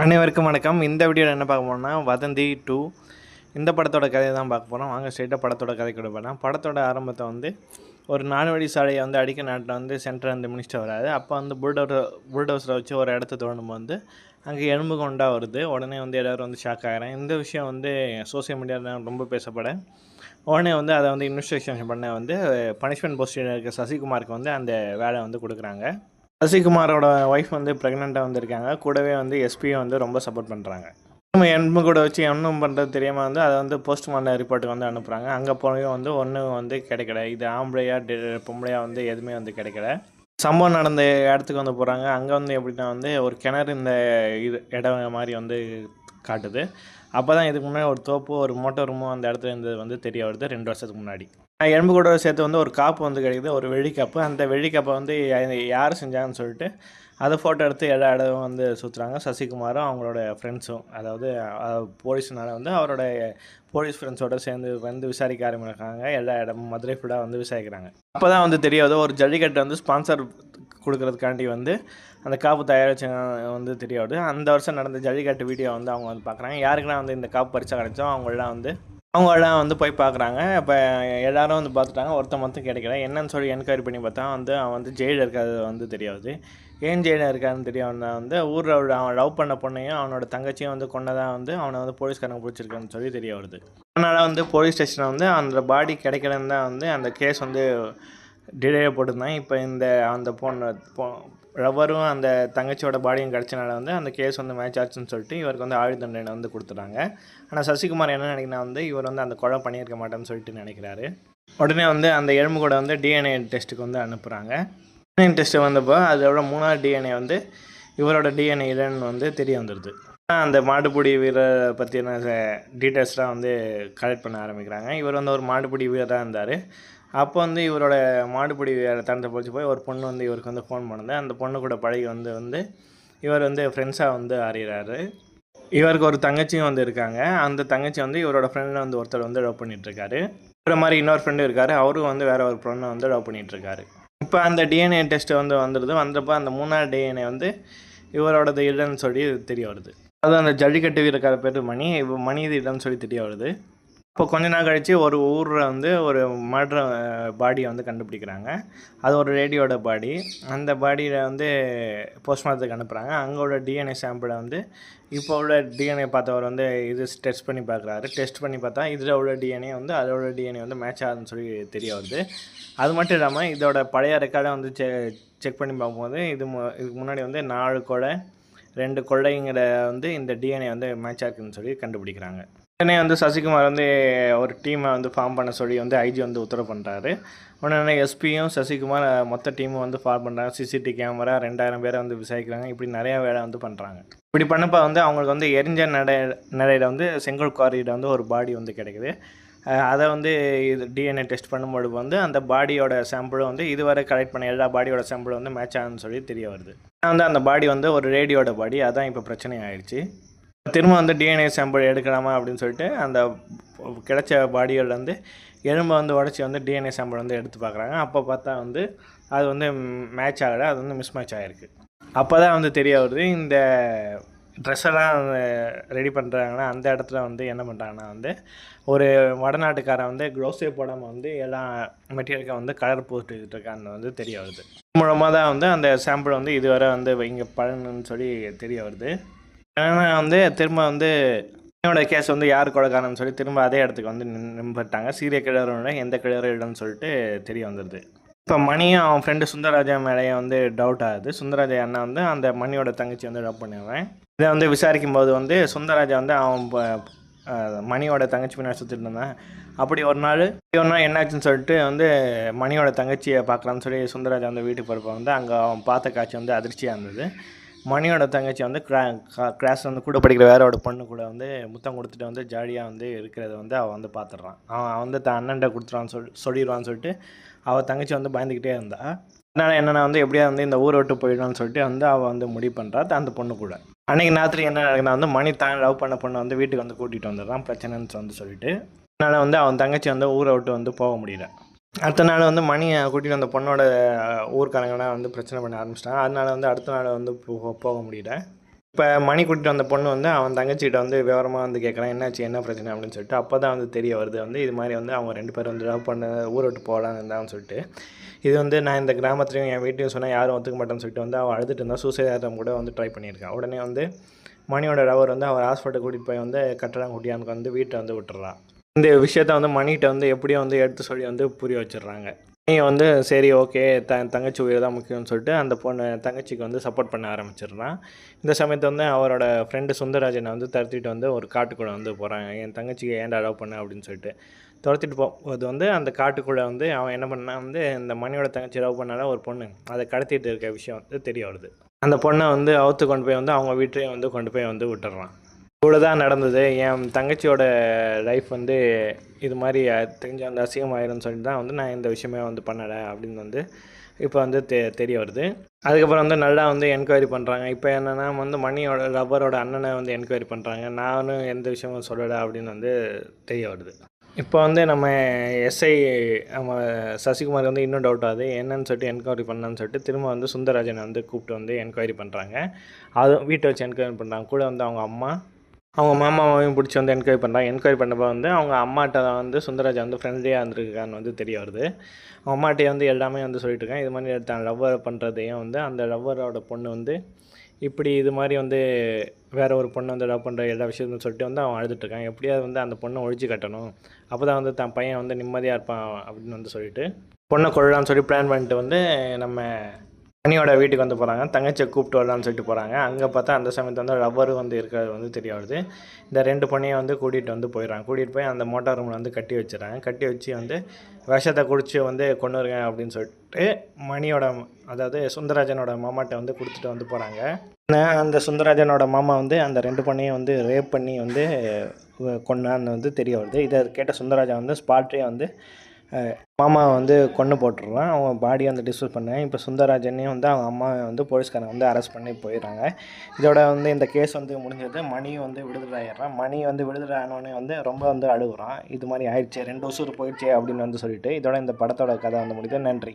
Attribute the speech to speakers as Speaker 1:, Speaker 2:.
Speaker 1: அனைவருக்கும் வணக்கம். இந்த வீடியோவில் என்ன பார்க்க போகிறோம்னா, வதந்தி 2 இந்த படத்தோட கதையை தான் பார்க்க போகிறோம். வாங்க ஸ்ட்ரெயிட்டாக படத்தோட கதைக்குள்ள போகலாம். படத்தோட ஆரம்பத்தை வந்து ஒரு 4 வழி சாலையை வந்து அடிக்க நாட்டில் வந்து சென்டர் வந்து மினிஸ்டர் வராது. அப்போ வந்து புல்டோசரை வச்சு ஒரு இடத்த தோண்டும் வந்து அங்கே எலும்பு கொண்டா வருது. உடனே வந்து எல்லோரும் வந்து ஷாக் ஆகிறேன். இந்த விஷயம் வந்து சோசியல் மீடியாவில் ரொம்ப பேசப்பட உடனே வந்து அதை வந்து இன்வெஸ்டிகேஷன் பண்ண வந்து பனிஷ்மெண்ட் போஸ்டில் இருக்க சசிகுமாருக்கு வந்து அந்த வேலை வந்து கொடுக்குறாங்க. சசிகுமாரோட ஒய்ஃப் வந்து ப்ரெக்னெண்ட்டாக வந்திருக்காங்க. கூடவே வந்து எஸ்பியும் வந்து ரொம்ப சப்போர்ட் பண்ணுறாங்க. நம்ம எண்பு கூட வச்சு ஒன்றும் பண்ணுறது தெரியாமல் வந்து அதை வந்து போஸ்ட்மார்ட்டம் ரிப்போர்ட்டுக்கு வந்து அனுப்புகிறாங்க. அங்கே போனவையும் வந்து ஒன்றும் வந்து கிடைக்கல. இது ஆம்பளையா பொம்பளையா வந்து எதுவுமே வந்து கிடைக்கல. சம்பவம் நடந்த இடத்துக்கு வந்து போகிறாங்க. அங்கே வந்து எப்படின்னா வந்து ஒரு கிணறு இந்த இடம் மாதிரி வந்து காட்டுது. அப்போ தான் இதுக்கு முன்னாடி ஒரு தோப்பு ஒரு மோட்டர் ரூமும் அந்த இடத்துல இருந்தது வந்து தெரிய வருது 2 வருஷத்துக்கு முன்னாடி. எலும்பு கூட சேர்த்து வந்து ஒரு காப்பு வந்து கிடைக்குது, ஒரு வெள்ளி காப்பு. அந்த வெள்ளி காப்பை வந்து யார் செஞ்சாங்கன்னு சொல்லிட்டு அதை ஃபோட்டோ எடுத்து எல்லா இடமும் வந்து சுற்றுறாங்க. சசிகுமாரும் அவங்களோட ஃப்ரெண்ட்ஸும், அதாவது போலீஸ்னால் வந்து அவரோட போலீஸ் ஃப்ரெண்ட்ஸோடு சேர்ந்து வந்து விசாரிக்க ஆரம்பிக்கிறாங்க. எல்லா இடமும் மதுரை ஃபுல்லாக வந்து விசாரிக்கிறாங்க. அப்போ தான் வந்து தெரியாது ஒரு ஜல்லிக்கட்டு வந்து ஸ்பான்சர் கொடுக்கறதுக்காண்டி வந்து அந்த காப்பு தயாரிச்சு வந்து தெரிய வருது. அந்த வருஷம் நடந்த ஜல்லிக்கட்டு வீடியோ வந்து அவங்க வந்து பார்க்குறாங்க. யாருக்கெல்லாம் வந்து இந்த காப்பு பரிசா கிடைச்சோம் அவங்களாம் வந்து போய் பார்க்குறாங்க. இப்போ எல்லோரும் வந்து பார்த்துட்டாங்க. ஒருத்தன் மட்டும் கிடைக்கல. என்னன்னு சொல்லி என்கொயரி பண்ணி பார்த்தா வந்து அவன் வந்து ஜெயிலில் இருக்கிறது வந்து தெரியாது. ஏன் ஜெயிலில் இருக்கான்னு தெரியாதுன்னா வந்து ஊரில் அவன் லவ் பண்ண பொண்ணையும் அவனோட தங்கச்சியும் வந்து கொண்டதான் வந்து அவனை வந்து போலீஸ்காரங்க பிடிச்சிருக்கான்னு சொல்லி தெரிய வருது. அதனால் வந்து போலீஸ் ஸ்டேஷனில் வந்து அந்த பாடி கிடைக்கலன்னு தான் வந்து அந்த கேஸ் வந்து டிலே போட்டிருந்தாங்க. இப்போ அந்த ரவரும் அந்த தங்கச்சியோட பாடியும் கிடச்சனால வந்து அந்த கேஸ் வந்து மேட்ச் ஆச்சுன்னு சொல்லிட்டு இவருக்கு வந்து ஆயுள் தண்டனை வந்து கொடுத்துட்டாங்க. ஆனால் சசிகுமார் என்ன நினைக்கிறா வந்து இவர் வந்து அந்த கொலை பண்ணியிருக்க மாட்டேன்னு சொல்லிட்டு நினைக்கிறாரு. உடனே வந்து அந்த எலும்பு கூட வந்து டிஎன்ஏ டெஸ்ட்டுக்கு வந்து அனுப்புகிறாங்க. டிஎன்ஏ டெஸ்ட்டு வந்தப்போ அதோட 3வது டிஎன்ஏ வந்து இவரோட டிஎன்ஏ இல்லைன்னு வந்து தெரிய வந்துடுது. அந்த மாடுபிடி வீரரை பற்றின டீட்டெயில்ஸ்லாம் வந்து கலெக்ட் பண்ண ஆரம்பிக்கிறாங்க. இவர் வந்து ஒரு மாடுபிடி வீரராக இருந்தார். அப்போ வந்து இவரோட மாடுபிடி தரத்தை பொழிச்சு போய் ஒரு பொண்ணு வந்து இவருக்கு வந்து ஃபோன் பண்ணுது. அந்த பொண்ணு கூட பழகி வந்து இவர் வந்து ஃப்ரெண்ட்ஸாக வந்து அறிகிறாரு. இவருக்கு ஒரு தங்கச்சியும் வந்து இருக்காங்க. அந்த தங்கச்சி வந்து இவரோட ஃப்ரெண்டில் வந்து ஒருத்தர் வந்து லவ் பண்ணிகிட்ருக்காரு. இவரை மாதிரி இன்னொரு ஃப்ரெண்டு இருக்கார். அவரும் வந்து வேறு ஒரு பொண்ணை வந்து லவ் பண்ணிகிட்ருக்காரு. இப்போ அந்த டிஎன்ஏ டெஸ்ட்டு வந்து வந்தப்போ அந்த 3வது டிஎன்ஏ வந்து இவரோடது இல்லைன்னு சொல்லி தெரிய வருது. அதுவும் அந்த ஜல்லிக்கட்டு வீரக்கார பேர் மணி இது இல்லைன்னு சொல்லி தெரிய வருது. இப்போ கொஞ்ச நாள் கழித்து ஒரு ஊரில் வந்து ஒரு மர்டர் பாடியை வந்து கண்டுபிடிக்கிறாங்க. அது ஒரு லேடியோட பாடி. அந்த பாடியில் வந்து போஸ்ட்மார்ட்டத்துக்கு அனுப்புகிறாங்க. அங்கே உள்ள டிஎன்ஏ சாம்பிளை வந்து இப்போ உள்ள டிஎன்ஏ பார்த்தவர் வந்து இது டெஸ்ட் பண்ணி பார்க்குறாரு. டெஸ்ட் பண்ணி பார்த்தா இதில் உள்ள டிஎன்ஏ வந்து அதோட டிஎன்ஏ வந்து மேட்ச் ஆகுதுன்னு சொல்லி தெரிய வருது. அது மட்டும் இல்லாமல் இதோட பழைய ரெக்கார்டை வந்து செக் பண்ணி பார்க்கும்போது இதுக்கு முன்னாடி வந்து 4 கொலை 2 கொள்ளைங்கிற வந்து இந்த டிஎன்ஏ வந்து மேட்ச் ஆகுதுன்னு சொல்லி கண்டுபிடிக்கிறாங்க. உடனே வந்து சசிகுமார் வந்து ஒரு டீமை வந்து ஃபார்ம் பண்ண சொல்லி வந்து ஐஜி வந்து உத்தரவு பண்ணுறாரு. உடனே எஸ்பியும் சசிகுமார் மொத்த டீமும் வந்து ஃபார்ம் பண்ணுறாங்க. சிசிடிவி கேமரா 2000 பேரை வந்து விசாரிக்கிறாங்க. இப்படி நிறையா வேலை வந்து பண்ணுறாங்க. இப்படி பண்ணப்போ வந்து அவங்களுக்கு வந்து எரிஞ்ச நிலையில் வந்து செங்கல் குவாரியில் வந்து ஒரு பாடி வந்து கிடைக்குது. அதை வந்து இது டிஎன்ஏ டெஸ்ட் பண்ணும்போது வந்து அந்த பாடியோட சாம்பிளும் வந்து இதுவரை கலெக்ட் பண்ண எல்லா பாடியோட சாம்பிளும் வந்து மேட்ச் ஆகுதுன்னு சொல்லி தெரிய வருது. வந்து அந்த பாடி வந்து ஒரு ரேடியோட பாடி. அதான் இப்போ பிரச்சனை ஆயிடுச்சு. திரும்ப வந்து டிஎன்ஏ சாம்பிள் எடுக்கலாமா அப்படின்னு சொல்லிட்டு அந்த கிடைச்ச பாடியோட வந்து எலும்பை வந்து உடச்சி வந்து டிஎன்ஏ சாம்பிள் வந்து எடுத்து பார்க்குறாங்க. அப்போ பார்த்தா வந்து அது வந்து மேட்ச் ஆகலை, அது வந்து மிஸ் மேட்ச் ஆகிருக்கு. அப்போ தான் வந்து தெரிய வருது இந்த ட்ரெஸ்ஸெல்லாம் ரெடி பண்ணுறாங்கன்னா அந்த இடத்துல வந்து என்ன பண்ணுறாங்கன்னா வந்து ஒரு வடநாட்டுக்காரன் வந்து க்ளவுஸே போடாமல் வந்து எல்லா மெட்டீரியலுக்கும் வந்து கலர் போட்டுக்கிட்டு இருக்கான்னு வந்து தெரிய வருது. மூலமாக தான் வந்து அந்த சாம்பிள் வந்து இதுவரை வந்து இங்கே பழனுன்னு சொல்லி தெரிய வருது. ஏன்னா வந்து திரும்ப வந்து என்னோட கேஸ் வந்து யார் கொலைக்காரன்னு சொல்லி திரும்ப அதே இடத்துக்கு வந்து நின்றுட்டாங்க. சீரியல் கிளறோட எந்த கிளறும் இல்லைன்னு சொல்லிட்டு தெரிய வந்துடுது. இப்போ மணியும் அவன் ஃப்ரெண்டு சுந்தரராஜா மேலேயே வந்து டவுட் ஆகுது. சுந்தரராஜா அண்ணா வந்து அந்த மணியோட தங்கச்சி வந்து லவ் பண்ணுவேன். இதை வந்து விசாரிக்கும் போது வந்து சுந்தரராஜா வந்து அவன் மணியோட தங்கச்சி பின்னாடி சுற்றிட்டு இருந்தான். அப்படி ஒரு நாள் என்னாச்சுன்னு சொல்லிட்டு வந்து மணியோட தங்கச்சியை பார்க்கலான்னு சொல்லி சுந்தரராஜா வந்து வீட்டுக்கு போகிறப்ப வந்து அங்கே அவன் பார்த்த காட்சி வந்து அதிர்ச்சியாக இருந்தது. மணியோட தங்கச்சி வந்து கிளாஸ் வந்து கூட படிக்கிற வேறோட பொண்ணு கூட வந்து முத்தம் கொடுத்துட்டு வந்து ஜாலியாக வந்து இருக்கிறத வந்து அவள் வந்து பார்த்துட்றான். அவன் வந்து அண்ணன்ட்ட கொடுத்துருவான்னு சொல்லிடுவான்னு சொல்லிட்டு அவள் தங்கச்சி வந்து பயந்துக்கிட்டே இருந்தா. அதனால் என்னென்னா வந்து எப்படியா வந்து இந்த ஊரை விட்டு போயிடலான்னு சொல்லிட்டு வந்து அவள் வந்து முடிவு பண்ணுறா அந்த பொண்ணு கூட. அன்றைக்கி ராத்திரி என்ன நடக்குதுன்னா வந்து மணி தான் லவ் பண்ண பொண்ணை வந்து வீட்டுக்கு வந்து கூட்டிகிட்டு வந்துடுறான் பிரச்சனைன்னு வந்து சொல்லிட்டு. அதனால் வந்து அவன் தங்கச்சி வந்து ஊரை விட்டு வந்து போக முடியல. அடுத்த நாள் வந்து மணியை கூட்டிகிட்டு அந்த பொண்ணோட ஊர்க்காரங்களாம் வந்து பிரச்சனை பண்ண ஆரம்பிச்சிட்டாங்க. அதனால வந்து அடுத்த நாள் வந்து போக முடியல. இப்போ மணி கூட்டிகிட்டு வந்த பொண்ணு வந்து அவன் தங்கச்சிக்கிட்ட வந்து விவரமாக வந்து கேட்குறான், என்னாச்சு என்ன பிரச்சனை அப்படின்னு சொல்லிட்டு. அப்போ தான் வந்து தெரிய வருது வந்து இது மாதிரி வந்து அவங்க 2 பேரும் வந்து லவ் பண்ண ஊரை விட்டு போகலான்னு இருந்தான்னு சொல்லிட்டு. இது வந்து நான் இந்த கிராமத்துலையும் என் வீட்டையும் சொன்னால் யாரும் ஒத்துக்க மாட்டேன்னு சொல்லிட்டு வந்து அவள் அழுதுட்டு இருந்தால் சூசைட் ஆட்டம் கூட வந்து ட்ரை பண்ணியிருக்கான். உடனே வந்து மணியோட லவர் வந்து அவர் ஹாஸ்பிட்டல் கூட்டிகிட்டு போய் வந்து கட்டடம் குட்டியானுக்கு வந்து வீட்டை வந்து விட்டுறான். இந்த விஷயத்த வந்து மணிகிட்ட வந்து எப்படியோ வந்து எடுத்து சொல்லி வந்து புரிய வச்சிடுறாங்க. மணி வந்து சரி ஓகே தங்கச்சி உயிர் தான் முக்கியம்னு சொல்லிட்டு அந்த பொண்ணு தங்கச்சிக்கு வந்து சப்போர்ட் பண்ண ஆரம்பிச்சிடுறான். இந்த சமயத்தை வந்து அவரோட ஃப்ரெண்டு சுந்தரராஜனை வந்து துரத்திட்டு வந்து ஒரு காட்டுக்குள்ளே வந்து போகிறாங்க. என் தங்கச்சிக்கு ஏன்டா லவ் பண்ண அப்படின்னு சொல்லிட்டு துரத்திட்டு போகும்போது வந்து அந்த காட்டுக்குள்ளே வந்து அவன் என்ன பண்ணால் வந்து இந்த மணியோட தங்கச்சி லவ் பண்ணால ஒரு பொண்ணு அதை கடத்திட்டு இருக்க விஷயம் வந்து தெரிய வருது. அந்த பொண்ணை வந்து அவுத்து கொண்டு போய் வந்து அவங்க வீட்டையும் வந்து கொண்டு போய் வந்து விட்டுறான். இவ்வளோ தான் நடந்தது. என் தங்கச்சியோட லைஃப் வந்து இது மாதிரி தெரிஞ்சு வந்து அசிங்கமாயிருன்னு சொல்லிட்டு தான் வந்து நான் இந்த விஷயமே வந்து பண்ணலை அப்படின்னு வந்து இப்போ வந்து தெரிய வருது. அதுக்கப்புறம் வந்து நல்லா வந்து என்கொயரி பண்ணுறாங்க. இப்போ என்னென்னா வந்து மணியோட லவ்வரோட அண்ணனை வந்து என்கொயரி பண்ணுறாங்க. நானும் எந்த விஷயமும் சொல்லலை அப்படின்னு வந்து தெரிய வருது. இப்போ வந்து நம்ம எஸ்ஐ நம்ம சசிகுமார் வந்து இன்னும் டவுட் ஆகுது. என்னன்னு சொல்லிட்டு என்கொயரி பண்ணான்னு சொல்லிட்டு திரும்ப வந்து சுந்தரராஜனை வந்து கூப்பிட்டு வந்து என்கொயரி பண்ணுறாங்க. அதுவும் வீட்டை வச்சு என்கொயரி பண்ணுறாங்க. கூட வந்து அவங்க அம்மா அவங்க மாமாவையும் பிடிச்சி வந்து என்கொயரி பண்ணுறாங்க. என்கொயரி பண்ணப்போ வந்து அவங்க அம்மாட்ட வந்து சுந்தரராஜன் வந்து ஃப்ரெண்ட்லியாக இருந்திருக்கான்னு வந்து தெரிய வருது. அவங்க அம்மாட்டே வந்து எல்லாமே வந்து சொல்லிட்டு இருக்கேன். இது மாதிரி தான் லவ்வர் பண்ணுறதையும் வந்து அந்த லவ்வரோட பொண்ணு வந்து இப்படி இது மாதிரி வந்து வேறு ஒரு பொண்ணை வந்து லவ் பண்ணுற எல்லா விஷயத்தையும் சொல்லிட்டு வந்து அவன் அழுதுட்டுருக்கான். எப்படியாவது வந்து அந்த பொண்ணை ஒழிச்சு கட்டணும், அப்போ தான் வந்து தன் பையன் வந்து நிம்மதியாக இருப்பான் அப்படின்னு வந்து சொல்லிட்டு பொண்ணை கொள்ளலான்னு சொல்லி பிளான் பண்ணிட்டு வந்து நம்ம மணியோட வீட்டுக்கு வந்து போகிறாங்க. தங்கச்சியை கூப்பிட்டு வரலான்னு சொல்லிட்டு போகிறாங்க. அங்கே பார்த்தா அந்த சமயத்தில் வந்து லவ்வரும் வந்து இருக்கிறது வந்து தெரிய வருது. இந்த 2 பொண்ணையும் வந்து கூட்டிகிட்டு வந்து போயிடறாங்க. கூட்டிகிட்டு போய் அந்த மோட்டார் ரூமில் வந்து கட்டி வச்சிடறாங்க. கட்டி வச்சு வந்து விஷத்தை குடிச்சு வந்து கொன்னுருங்க அப்படின்னு சொல்லிட்டு மணியோட அதாவது சுந்தரராஜனோட மாமாட்ட வந்து கொடுத்துட்டு வந்து போகிறாங்க. அந்த சுந்தரராஜனோட மாமா வந்து அந்த 2 பொண்ணையும் வந்து ரேப் பண்ணி வந்து கொன்னான்னு வந்து தெரிய வருது. இதை கேட்ட சுந்தரராஜன் வந்து ஸ்பாட்லேயே வந்து மாமா வந்து கொன்று போட்டுடுறான். அவங்க பாடியை வந்து டிஸ்போஸ் பண்ணேன். இப்போ சுந்தரராஜனையும் வந்து அவங்க அம்மா வந்து போலீஸ்காரங்க வந்து அரெஸ்ட் பண்ணி போயிடுறாங்க. இதோட வந்து இந்த கேஸ் வந்து முடிஞ்சது. மணியும் வந்து விடுதலை ஆகிடுறான். மணி வந்து விடுதலை ஆனோடனே வந்து ரொம்ப வந்து அழுகுறான். இது மாதிரி ஆயிடுச்சு, 2 உசுறு போயிடுச்சு அப்படின்னு வந்து சொல்லிட்டு இதோட இந்த படத்தோட கதை வந்து முடியுது. நன்றி.